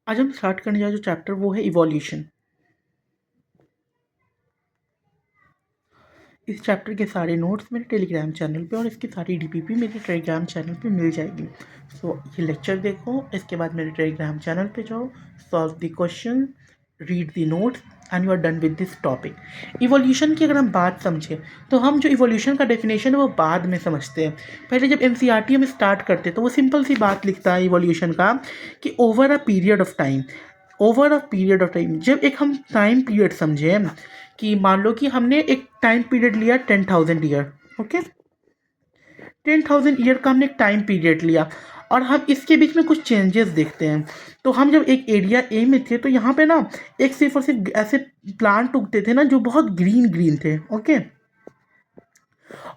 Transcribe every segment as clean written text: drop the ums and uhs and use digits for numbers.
आज हम स्टार्ट करने जा जो चैप्टर वो है इवोल्यूशन। इस चैप्टर के सारे नोट्स मेरे टेलीग्राम चैनल पे और इसकी सारी डीपीपी मेरे टेलीग्राम चैनल पे मिल जाएगी। सो ये लेक्चर देखो, इसके बाद मेरे टेलीग्राम चैनल पे जाओ, solve the question, read the notes and you are done with this topic. Evolution की अगर हम बात समझें तो हम जो इवोल्यूशन का डेफिनेशन है वो बाद में समझते हैं। पहले जब एनसीईआरटी में स्टार्ट करते हैं तो वो सिंपल सी बात लिखता है इवोल्यूशन का कि over a period of time, over a period of time. जब एक हम टाइम पीरियड समझें कि मान लो कि हमने एक टाइम पीरियड लिया 10,000 ईयर, ओके, 10,000 ईयर का हमने एक टाइम पीरियड लिया और हम इसके बीच में कुछ चेंजेस देखते हैं। तो हम जब एक एरिया ए में थे तो यहाँ पे ना एक सिर्फ और सिर्फ ऐसे प्लांट उगते थे ना जो बहुत ग्रीन ग्रीन थे, ओके।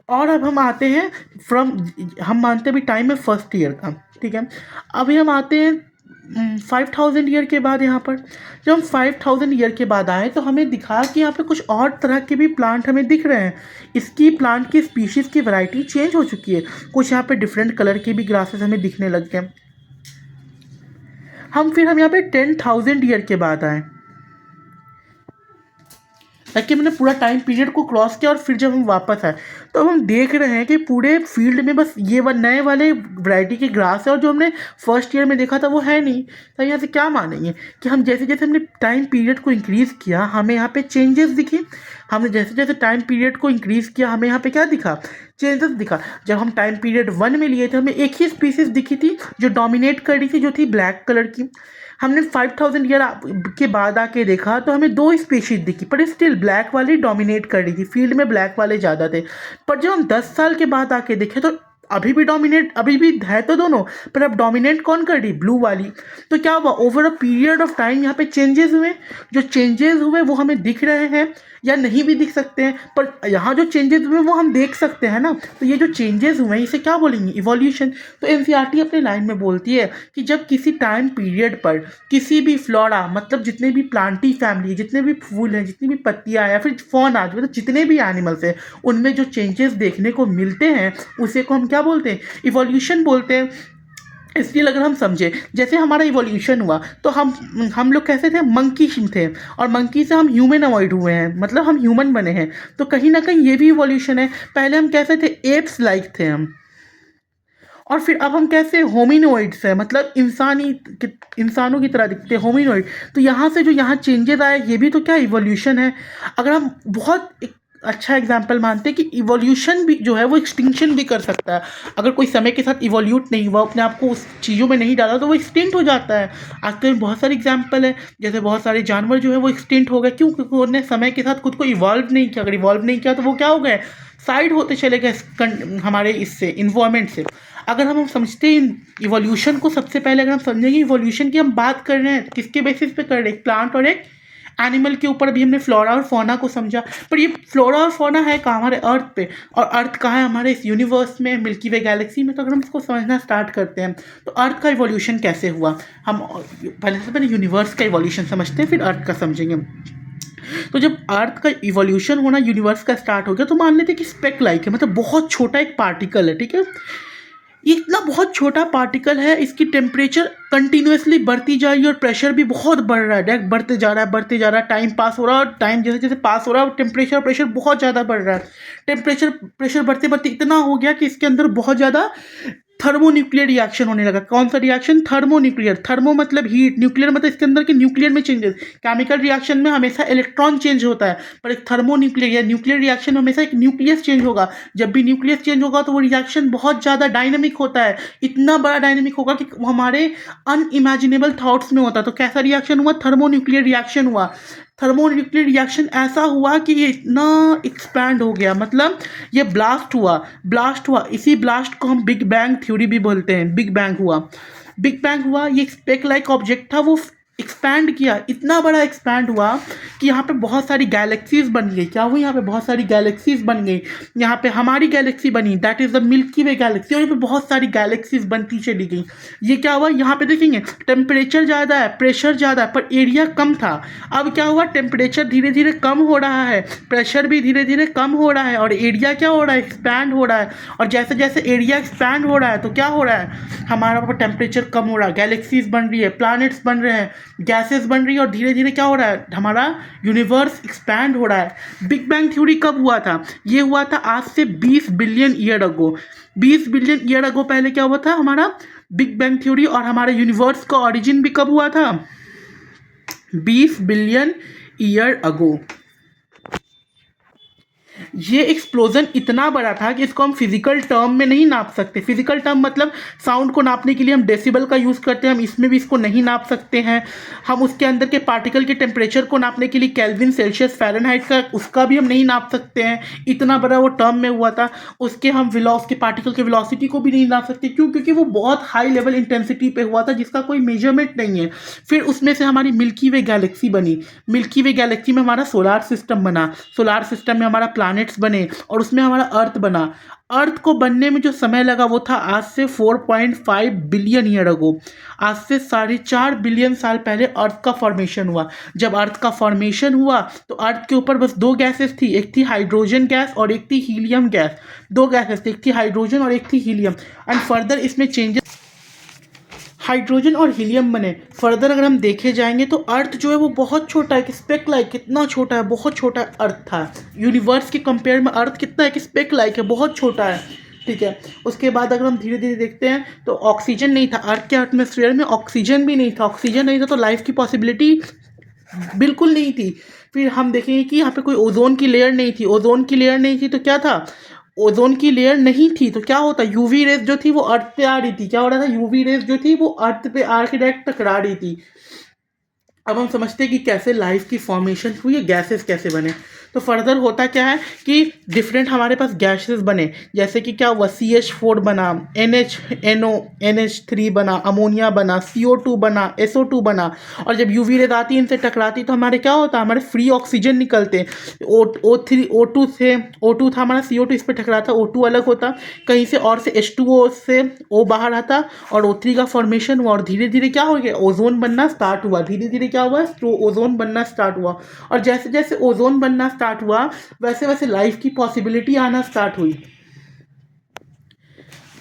और अब हम आते हैं फ्रॉम, हम मानते भी टाइम है फर्स्ट ईयर का, ठीक है। अभी हम आते हैं 5,000 ईयर के बाद। यहाँ पर जब हम 5,000 ईयर के बाद आए तो हमें दिखा कि यहाँ पे कुछ और तरह के भी प्लांट हमें दिख रहे हैं। इसकी प्लांट की स्पीशीज़ की वैरायटी चेंज हो चुकी है, कुछ यहाँ पे डिफरेंट कलर के भी ग्रासेस हमें दिखने लग गए। हम यहाँ पे 10,000 ईयर के बाद आए, ताकि मैंने पूरा टाइम पीरियड को क्रॉस किया और फिर जब हम वापस आए तो हम देख रहे हैं कि पूरे फील्ड में बस ये नए वाले वैरायटी के ग्रास है और जो हमने फर्स्ट ईयर में देखा था वो है नहीं। तो यहाँ से क्या मानेंगे कि हम जैसे जैसे हमने टाइम पीरियड को इंक्रीज़ किया हमें यहाँ पे चेंजेस दिखे। हमने जैसे जैसे टाइम पीरियड को इंक्रीज़ किया हमें यहाँ पे क्या दिखा, चेंजेस दिखा। जब हम टाइम पीरियड 1 में लिए थे हमें एक ही स्पीसीज दिखी थी जो डोमिनेट कर रही थी, जो थी ब्लैक कलर की। हमने 5,000 ईयर के बाद आके देखा तो हमें 2 स्पीशीज दिखी, पर स्टिल ब्लैक वाली डोमिनेट कर रही थी, फील्ड में ब्लैक वाले ज़्यादा थे। पर जब हम 10 साल के बाद आके देखे तो अभी भी डोमिनेट, अभी भी है तो दोनों, पर अब डोमिनेट कौन कर रही, ब्लू वाली। तो क्या हुआ, over a period of time यहाँ पे चेंजेस हुए। जो चेंजेस हुए वो हमें दिख रहे हैं या नहीं भी दिख सकते हैं, पर यहाँ जो चेंजेस हुए वो हम देख सकते हैं ना। तो ये जो चेंजेस हुए हैं इसे क्या बोलेंगे, इवोल्यूशन। तो एनसीईआरटी अपने लाइन में बोलती है कि जब किसी टाइम पीरियड पर किसी भी फ्लोरा, मतलब जितने भी प्लांटी फैमिली, जितने भी फूल हैं, जितनी भी पत्तियाँ या फिर फौना, मतलब जितने भी एनिमल्स हैं, उनमें जो चेंजेस देखने को मिलते हैं उसे को हम क्या बोलते हैं, इवोल्यूशन बोलते हैं। इसलिए अगर हम समझे जैसे हमारा इवोल्यूशन हुआ तो हम लोग कैसे थे, मंकी थे, और मंकी से हम ह्यूमन अवॉइड हुए हैं, मतलब हम ह्यूमन बने हैं। तो कहीं ना कहीं ये भी इवोल्यूशन है। पहले हम कैसे थे, एप्स लाइक थे हम, और फिर अब हम कैसे होमिनोइड्स हैं, मतलब इंसानों की तरह दिखते हैं, होमिनोइड। तो यहाँ से जो यहाँ चेंजेस आए ये भी तो क्या इवोल्यूशन है। अगर हम बहुत एक अच्छा एग्जाम्पल मानते हैं कि इवोल्यूशन भी जो है वो एक्सटिंक्शन भी कर सकता है। अगर कोई समय के साथ इवोल्यूट नहीं हुआ, अपने आप को उस चीज़ों में नहीं डाला तो वो एक्सटिंक्ट हो जाता है। आजकल बहुत सारे एग्जाम्पल है, जैसे बहुत सारे जानवर जो है वो एक्सटिंक्ट हो गए, क्यों, क्योंकि उन्होंने समय के साथ खुद को इवॉल्व नहीं किया। अगर इवॉल्व नहीं किया तो वो क्या हो गए, साइड होते चले गए हमारे इससे, इन्वायरमेंट से। अगर हम समझते हैं इवोल्यूशन को, सबसे पहले अगर हम समझेंगे इवोल्यूशन की हम बात कर रहे हैं किसके बेसिस पे कर रहे हैं, एक प्लांट और एक एनिमल के ऊपर। भी हमने फ्लोरा और फौना को समझा, पर ये फ्लोरा और फौना है कहाँ, हमारे अर्थ पे, और अर्थ कहाँ है, हमारे इस यूनिवर्स में, मिल्की वे गैलेक्सी में। तो अगर हम इसको समझना स्टार्ट करते हैं तो अर्थ का इवोल्यूशन कैसे हुआ, हम पहले यूनिवर्स का इवोल्यूशन समझते हैं फिर अर्थ का समझेंगे। तो जब अर्थ का इवोल्यूशन होना यूनिवर्स का स्टार्ट हो गया तो मान लेते हैं कि स्पेक लाइक है, मतलब बहुत छोटा एक पार्टिकल है, ठीक है। ये इतना बहुत छोटा पार्टिकल है, इसकी टेम्परेचर कंटिन्यूसली बढ़ती जा रही है और प्रेशर भी बहुत बढ़ रहा है, डायरेक्ट बढ़ते जा रहा है, बढ़ते जा रहा है। टाइम पास हो रहा है और टाइम जैसे जैसे पास हो रहा है टेम्परेचर प्रेशर बहुत ज़्यादा बढ़ रहा है। टेम्परेचर प्रेशर बढ़ते बढ़ते इतना हो गया कि इसके अंदर बहुत ज़्यादा थर्मोन्यूक्लियर रिएक्शन होने लगा। कौन सा रिएक्शन, थर्मोन्यूक्लियर। थर्मो मतलब हीट, न्यूक्लियर मतलब इसके अंदर के न्यूक्लियर में चेंजेस। केमिकल रिएक्शन में हमेशा इलेक्ट्रॉन चेंज होता है, पर एक थर्मोन्यूक्लियर या न्यूक्लियर रिएक्शन में हमेशा एक न्यूक्लियस चेंज होगा। जब भी न्यूक्लियस चेंज होगा तो वो रिएक्शन बहुत ज़्यादा डायनेमिक होता है, इतना बड़ा डायनेमिक होगा कि वो हमारे अनइमेजिनेबल थॉट्स में होता है। तो कैसा रिएक्शन हुआ, थर्मोन्यूक्लियर रिएक्शन हुआ। थर्मोन्यूक्लियर रिएक्शन ऐसा हुआ कि ये इतना एक्सपैंड हो गया, मतलब ये ब्लास्ट हुआ। इसी ब्लास्ट को हम बिग बैंग थ्योरी भी बोलते हैं। बिग बैंग हुआ, बिग बैंग हुआ। ये स्पेक लाइक ऑब्जेक्ट था, वो एक्सपैंड किया, इतना बड़ा एक्सपैंड हुआ कि यहाँ पे बहुत सारी गैलेक्सीज बन गई। क्या हुई? यहाँ पे बहुत सारी गैलेक्सीज बन गई। यहाँ पे हमारी गैलेक्सी बनी, that is the milky way Galaxy, और यहाँ पे बहुत सारी गैलेक्सीज बनती चली गई। ये क्या हुआ? यहाँ पे देखेंगे टेम्परेचर ज़्यादा है, प्रेशर ज़्यादा है, पर एरिया कम था। अब क्या हुआ? टेम्परेचर धीरे धीरे कम हो रहा है, प्रेशर भी धीरे धीरे कम हो रहा है, और एरिया क्या हो रहा है? एक्सपैंड हो रहा है। और जैसे जैसे एरिया एक्सपैंड हो रहा है तो क्या हो रहा है? हमारा टेम्परेचर कम हो रहा है, गैलेक्सीज बन रही है, प्लैनेट्स बन रहे हैं, गैसेस बन रही है, और धीरे धीरे क्या हो रहा है? हमारा यूनिवर्स एक्सपैंड हो रहा है। बिग बैंग थ्योरी कब हुआ था? ये हुआ था आज से 20 billion year ago. 20 billion year ago पहले क्या हुआ था? हमारा बिग बैंग थ्योरी। और हमारे यूनिवर्स का ओरिजिन भी कब हुआ था? 20 बिलियन ईयर अगो। ये एक्सप्लोजन इतना बड़ा था कि इसको हम फिजिकल टर्म में नहीं नाप सकते। फिजिकल टर्म मतलब साउंड को नापने के लिए हम डेसिबल का यूज़ करते हैं, हम इसमें भी इसको नहीं नाप सकते हैं। हम उसके अंदर के पार्टिकल के टेम्परेचर को नापने के लिए केल्विन, सेल्सियस, फ़ारेनहाइट का उसका भी हम नहीं नाप सकते हैं। इतना बड़ा वो टर्म में हुआ था। उसके हम उसके पार्टिकल के वेलोसिटी को भी नहीं नाप सकते। क्यों? क्योंकि वो बहुत हाई लेवल इंटेंसिटी पे हुआ था जिसका कोई मेजरमेंट नहीं है। फिर उसमें से हमारी मिल्की वे गैलेक्सी बनी। मिल्की वे गैलेक्सी में हमारा सोलार सिस्टम बना। सोलार सिस्टम में हमारा प्लैनेट्स बने, और उसमें हमारा अर्थ बना। अर्थ को बनने में जो समय लगा वो था आज से 4.5 बिलियन ईयर अगो। आज से 4.5 बिलियन साल पहले अर्थ का फॉर्मेशन हुआ। जब अर्थ का फॉर्मेशन हुआ तो अर्थ के ऊपर बस दो गैसेस थी, एक थी हाइड्रोजन गैस और एक थी हीलियम गैस। दो गैसेस थी, एक थी हाइड्रोजन और एक थी हीलियम। एंड फर्दर इसमें चेंजेस हाइड्रोजन और हीलियम बने। फर्दर अगर हम देखे जाएंगे तो अर्थ जो है वो बहुत छोटा है, एक स्पेक लाइक, कितना छोटा है, बहुत छोटा अर्थ था। यूनिवर्स के कंपेयर में अर्थ कितना है, एक स्पेक लाइक है, बहुत छोटा है। ठीक है। उसके बाद अगर हम धीरे धीरे देखते हैं तो ऑक्सीजन नहीं था अर्थ के एटमॉस्फेयर में, ऑक्सीजन भी नहीं था। ऑक्सीजन नहीं था तो लाइफ की पॉसिबिलिटी बिल्कुल नहीं थी। फिर हम देखेंगे कि यहाँ पे कोई ओजोन की लेयर नहीं थी। ओजोन की लेयर नहीं थी तो क्या था? ओजोन की लेयर नहीं थी तो क्या होता? यूवी रेज जो थी वो अर्थ पे आ रही थी। क्या हो रहा था? यूवी रेज जो थी वो अर्थ पे आके डायरेक्ट टकरा रही थी। अब हम समझते हैं कि कैसे लाइफ की फॉर्मेशन हुई है, गैसेस कैसे बने। तो फर्दर होता क्या है कि डिफरेंट हमारे पास गैसेस बने, जैसे कि क्या हुआ? CH4 बना, NHNO, NH3 बना, अमोनिया बना, CO2 बना, SO2 बना। और जब यूवी रेज आती है इनसे टकराती तो हमारे क्या होता है? हमारे फ्री ऑक्सीजन निकलते। O3 O2 से, O2 था हमारा, CO2 इस पर टकराता, O2 अलग होता, कहीं से और से H2O से O बाहर आता, और O3 का फॉर्मेशन हुआ, और धीरे धीरे क्या हो गया? ओजोन बनना स्टार्ट हुआ। धीरे धीरे क्या हुआ? ओजोन बनना स्टार्ट हुआ। और जैसे जैसे ओजोन बनना स्टार्ट हुआ वैसे वैसे लाइफ की पॉसिबिलिटी आना स्टार्ट हुई।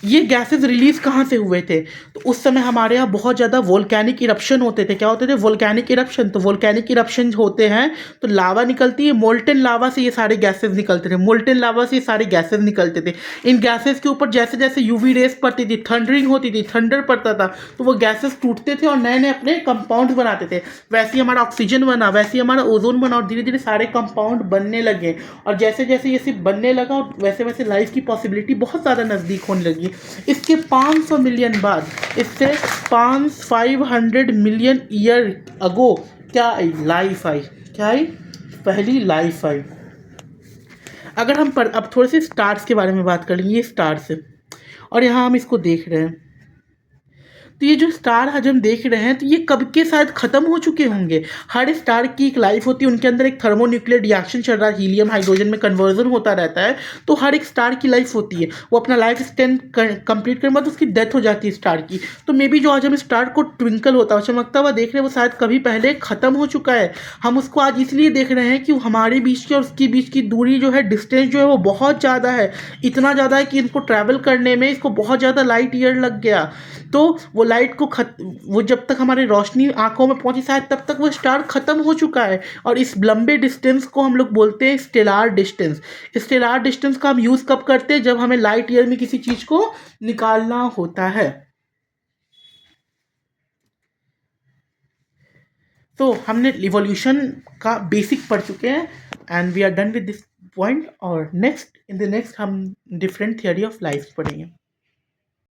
ये गैसेस रिलीज कहाँ से हुए थे? तो उस समय हमारे यहाँ बहुत ज़्यादा वोल्केनिक इरप्शन होते थे। क्या होते थे? Volcanic eruption. तो वोल्केनिक इरप्शन होते हैं तो लावा निकलती है, मोल्टेन लावा से ये सारे गैसेस निकलते थे। मोल्टेन लावा से ये सारे गैसेस निकलते थे। इन गैसेस के ऊपर जैसे जैसे यूवी रेस पड़ती थी, थंडरिंग होती थी, थंडर पड़ता था, तो वो गैसेस टूटते थे और नए नए अपने कंपाउंड बनाते थे। वैसे ही हमारा ऑक्सीजन बना, वैसे ही हमारा ओजोन बना, और धीरे धीरे सारे कंपाउंड बनने लगे। और जैसे जैसे ये सिर्फ बनने लगा वैसे वैसे लाइफ की पॉसिबिलिटी बहुत ज़्यादा नज़दीक होने लगी। इसके 500 मिलियन बाद, इससे 500 मिलियन ईयर अगो क्या आई? Life I. क्या आई? पहली लाइफ आई। अगर हम अब थोड़े से स्टार्स के बारे में बात कर लेंगे, ये स्टार्स है और यहाँ हम इसको देख रहे हैं। तो ये जो स्टार आज हम देख रहे हैं तो ये कब के शायद ख़त्म हो चुके होंगे। हर स्टार की एक लाइफ होती है, उनके अंदर एक थर्मोन्यूक्लियर रिएक्शन चल रहा है, हीलियम हाइड्रोजन में कन्वर्जन होता रहता है। तो हर एक स्टार की लाइफ होती है, वो अपना लाइफ स्पेन कंप्लीट करने के बाद उसकी डेथ हो जाती है स्टार की। तो मे बी जो आज हम स्टार को ट्विंकल होता है, चमकता हुआ देख रहे हैं, वो शायद कभी पहले ख़त्म हो चुका है। हम उसको आज इसलिए देख रहे हैं कि हमारे बीच की और उसके बीच की दूरी जो है, डिस्टेंस जो है वो बहुत ज़्यादा है। इतना ज़्यादा है कि इनको ट्रैवल करने में इसको बहुत ज़्यादा लाइट ईयर लग गया। तो वो लाइट को वो जब तक हमारी रोशनी आंखों में पहुंची शायद तब तक वो स्टार खत्म हो चुका है। और इस लंबे डिस्टेंस को हम लोग बोलते हैं स्टेलार डिस्टेंस। स्टेलार डिस्टेंस का हम यूज़ कब करते हैं? जब हमें लाइट ईयर में किसी चीज़ को निकालना होता है। तो हमने इवोल्यूशन का बेसिक पढ़ चुके हैं and we are done with this point. और नेक्स्ट इन द नेक्स्ट हम डिफरेंट थियोरी ऑफ लाइफ पढ़ेंगे।